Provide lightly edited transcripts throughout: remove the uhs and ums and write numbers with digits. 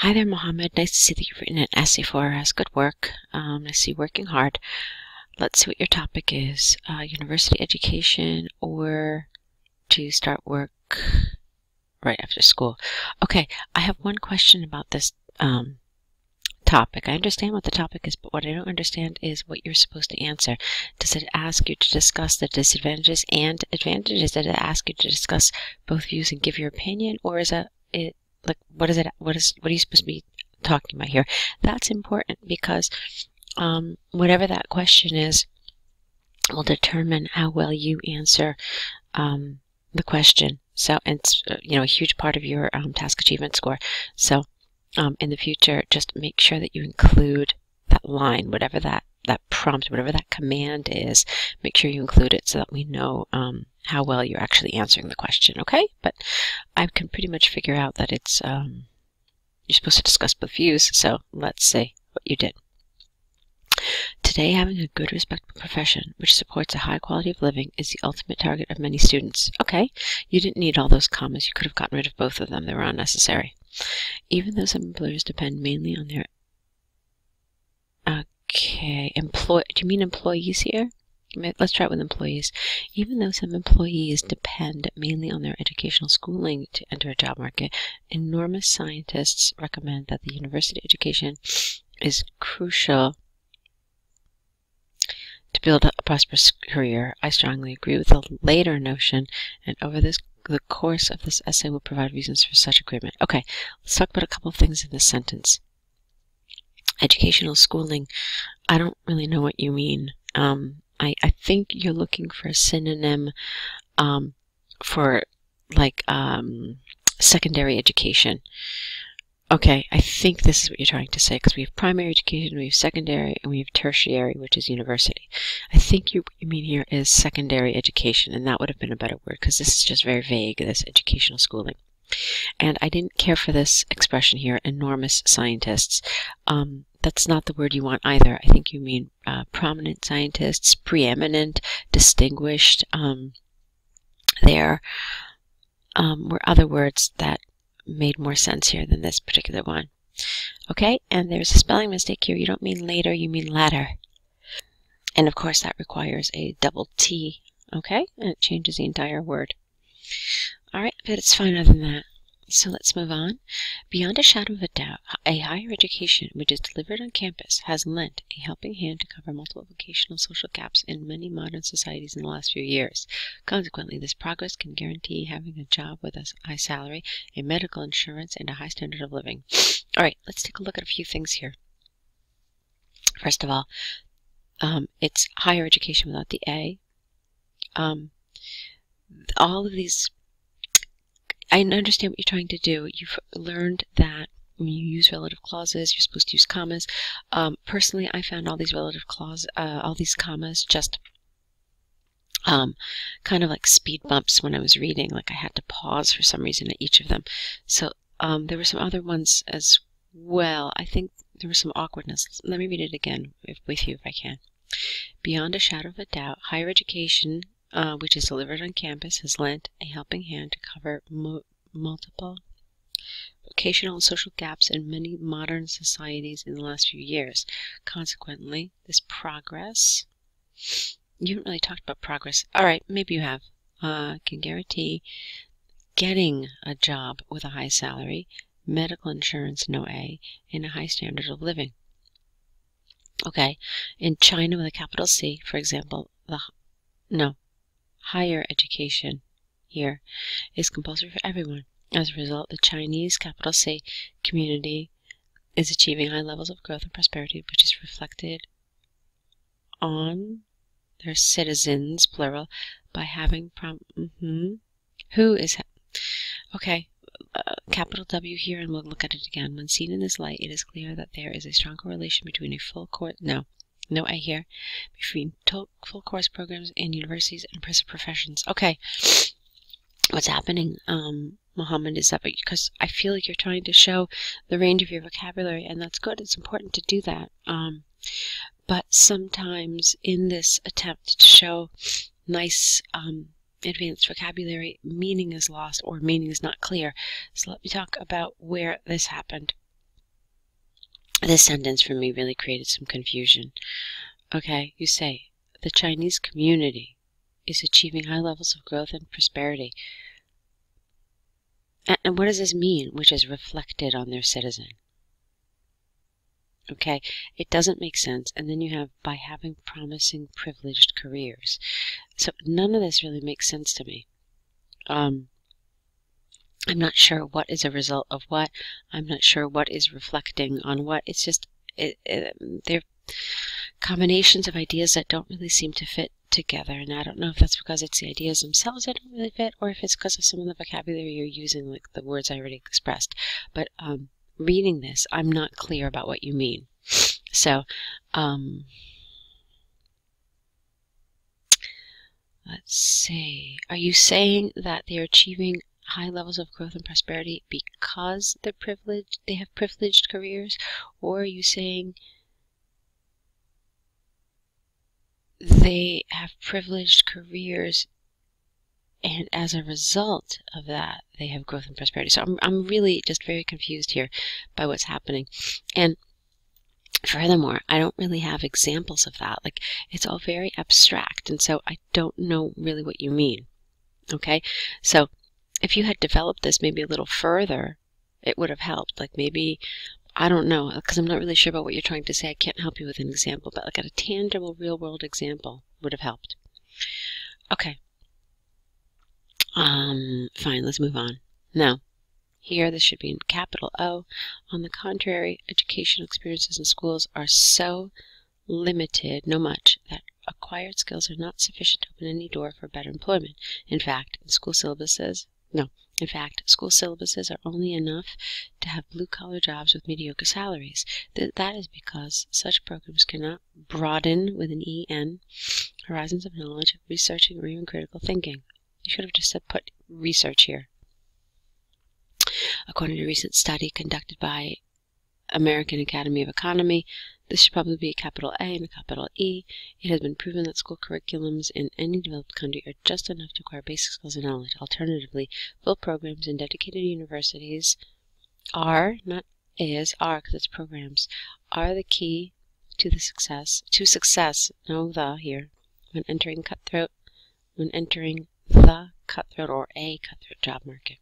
Hi there, Mohamed. Nice to see that you've written an essay for us. Good work. I see you working hard. Let's see what your topic is. University education or to start work right after school. Okay, I have one question about this topic. I understand what the topic is, but what I don't understand is what you're supposed to answer. Does it ask you to discuss the disadvantages and advantages? Does it ask you to discuss both views and give your opinion? Or is it like, what are you supposed to be talking about here? That's important because whatever that question is will determine how well you answer the question. So, and it's a huge part of your task achievement score. So, in the future, just make sure that you include that line, whatever that prompt, whatever that command is, make sure you include it so that we know how well you're actually answering the question, okay? But I can pretty much figure out that it's, you're supposed to discuss both views, so let's see what you did. Today, having a good, respectable profession which supports a high quality of living is the ultimate target of many students. Okay, you didn't need all those commas. You could have gotten rid of both of them. They were unnecessary. Even though some employers depend mainly on their... Okay, do you mean employees here? Let's try it with employees. Even though some employees depend mainly on their educational schooling to enter a job market, enormous scientists recommend that the university education is crucial to build a prosperous career. I strongly agree with the later notion, and over the course of this essay will provide reasons for such agreement. Okay, let's talk about a couple of things in this sentence. Educational schooling, I don't really know what you mean. I think you're looking for a synonym for like secondary education. Okay, I think this is what you're trying to say, because we have primary education, we have secondary, and we have tertiary, which is university. I think what you mean here is secondary education, and that would have been a better word, because this is just very vague, this educational schooling. And I didn't care for this expression here, enormous scientists. That's not the word you want either. I think you mean prominent scientists, preeminent, distinguished. There were other words that made more sense here than this particular one. Okay, and there's a spelling mistake here. You don't mean later, you mean latter. And of course that requires a double T, okay? And it changes the entire word. Alright, but it's fine other than that. So let's move on. Beyond a shadow of a doubt, a higher education which is delivered on campus has lent a helping hand to cover multiple vocational social gaps in many modern societies in the last few years. Consequently, this progress can guarantee having a job with a high salary, a medical insurance, and a high standard of living. All right, let's take a look at a few things here. First of all, it's higher education without the A. All of these, I understand what you're trying to do. You've learned that when you use relative clauses, you're supposed to use commas. Personally, I found all these relative clauses, all these commas just kind of like speed bumps when I was reading. Like I had to pause for some reason at each of them. So there were some other ones as well. I think there was some awkwardness. Let me read it again with you if I can. Beyond a shadow of a doubt, higher education which is delivered on campus, has lent a helping hand to cover multiple vocational and social gaps in many modern societies in the last few years. Consequently, this progress, you haven't really talked about progress. All right, maybe you have. Can guarantee getting a job with a high salary, medical insurance, no A, and a high standard of living. Okay, in China with a capital C, for example, higher education here is compulsory for everyone. As a result, the Chinese, capital C, community is achieving high levels of growth and prosperity, which is reflected on their citizens, plural, by having okay, capital W here, and we'll look at it again. When seen in this light, it is clear that there is a strong correlation between a full course, no A here, between full course programs in universities and professions. Okay, what's happening, Mohammed, is that because I feel like you're trying to show the range of your vocabulary, and that's good. It's important to do that. But sometimes in this attempt to show nice advanced vocabulary, meaning is lost or meaning is not clear. So let me talk about where this happened. This sentence for me really created some confusion. Okay, you say, the Chinese community is achieving high levels of growth and prosperity. And what does this mean, which is reflected on their citizen? Okay, it doesn't make sense. And then you have by having promising privileged careers. So none of this really makes sense to me. I'm not sure what is a result of what. I'm not sure what is reflecting on what. It's just, they're combinations of ideas that don't really seem to fit together. And I don't know if that's because it's the ideas themselves that don't really fit, or if it's because of some of the vocabulary you're using, like the words I already expressed. But reading this, I'm not clear about what you mean. So, let's see. Are you saying that they're achieving high levels of growth and prosperity because they have privileged careers? Or are you saying they have privileged careers and as a result of that they have growth and prosperity? So I'm really just very confused here by what's happening. And furthermore, I don't really have examples of that. Like, it's all very abstract, and so I don't know really what you mean. Okay, so if you had developed this maybe a little further, it would have helped. Like, maybe, I don't know, because I'm not really sure about what you're trying to say. I can't help you with an example, but like a tangible, real-world example would have helped. Okay. Fine, let's move on. Now, here, this should be in capital O. On the contrary, educational experiences in schools are so limited, that acquired skills are not sufficient to open any door for better employment. In fact, school syllabuses are only enough to have blue-collar jobs with mediocre salaries. That is because such programs cannot broaden, with an E-N, horizons of knowledge, researching, or even critical thinking. You should have just said put research here. According to a recent study conducted by American Academy of Economy, this should probably be a capital A and a capital E. It has been proven that school curriculums in any developed country are just enough to acquire basic skills and knowledge. Alternatively, full programs in dedicated universities are, not is, are because it's programs, are the key to success, no the here, when entering the cutthroat or a cutthroat job market.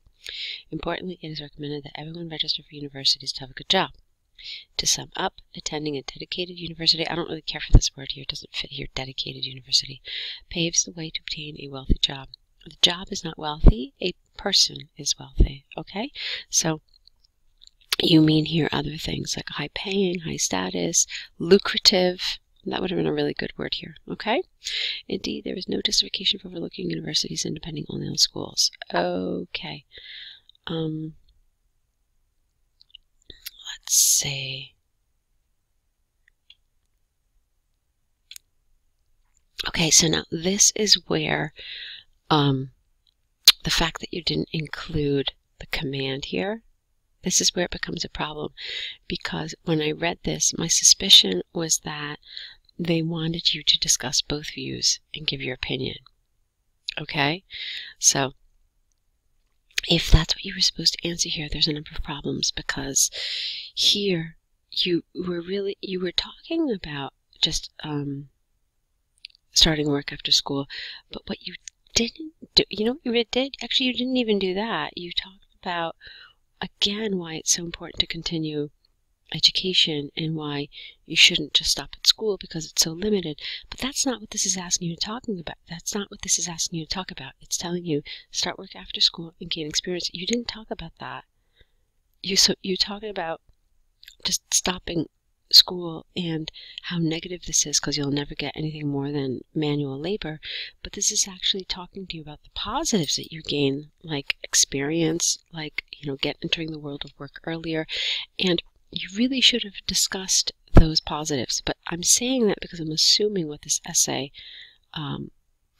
Importantly, it is recommended that everyone register for universities to have a good job. To sum up, attending a dedicated university, I don't really care for this word here, it doesn't fit here, dedicated university, paves the way to obtain a wealthy job. The job is not wealthy, a person is wealthy, okay? So, you mean here other things like high paying, high status, lucrative. That would have been a really good word here, okay? Indeed, there is no justification for overlooking universities and depending only on schools. Okay. Let's see. Okay, so now this is where the fact that you didn't include the command here, this is where it becomes a problem, because when I read this, my suspicion was that they wanted you to discuss both views and give your opinion. Okay? So, if that's what you were supposed to answer here, there's a number of problems, because here you were talking about just starting work after school, but what you didn't do, you know what you did? Actually, you didn't even do that. You talked about, again, why it's so important to continue education and why you shouldn't just stop at school because it's so limited. But that's not what this is asking you to talk about. That's not what this is asking you to talk about. It's telling you start work after school and gain experience. You didn't talk about that. You're talking about just stopping school and how negative this is because you'll never get anything more than manual labor. But this is actually talking to you about the positives that you gain, like experience, like, entering the world of work earlier. And you really should have discussed those positives, but I'm saying that because I'm assuming what this essay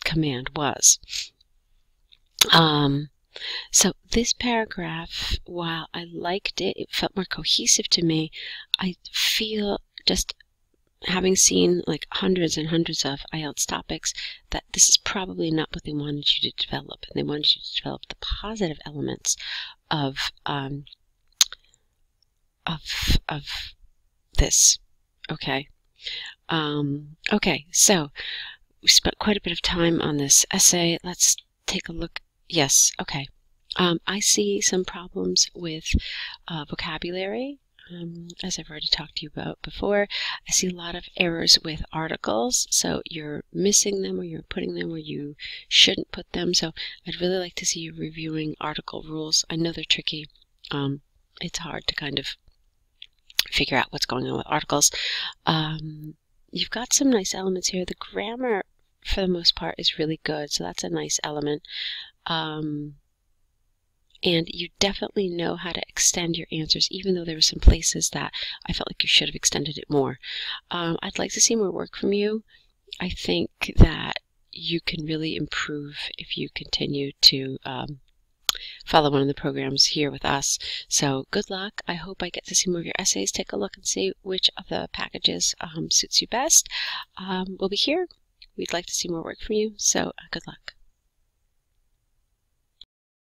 command was. So this paragraph, while I liked it, it felt more cohesive to me. I feel, just having seen like hundreds and hundreds of IELTS topics, that this is probably not what they wanted you to develop. And they wanted you to develop the positive elements of this. Okay. Okay, so we spent quite a bit of time on this essay. Let's take a look. Yes, okay. I see some problems with vocabulary, as I've already talked to you about before. I see a lot of errors with articles, so you're missing them or you're putting them where you shouldn't put them. So I'd really like to see you reviewing article rules. I know they're tricky. It's hard to kind of figure out what's going on with articles. You've got some nice elements here. The grammar, for the most part, is really good, so that's a nice element. And you definitely know how to extend your answers, even though there were some places that I felt like you should have extended it more. I'd like to see more work from you. I think that you can really improve if you continue to follow one of the programs here with us. So good luck. I hope I get to see more of your essays. Take a look and see which of the packages suits you best. We'll be here. We'd like to see more work from you, so good luck.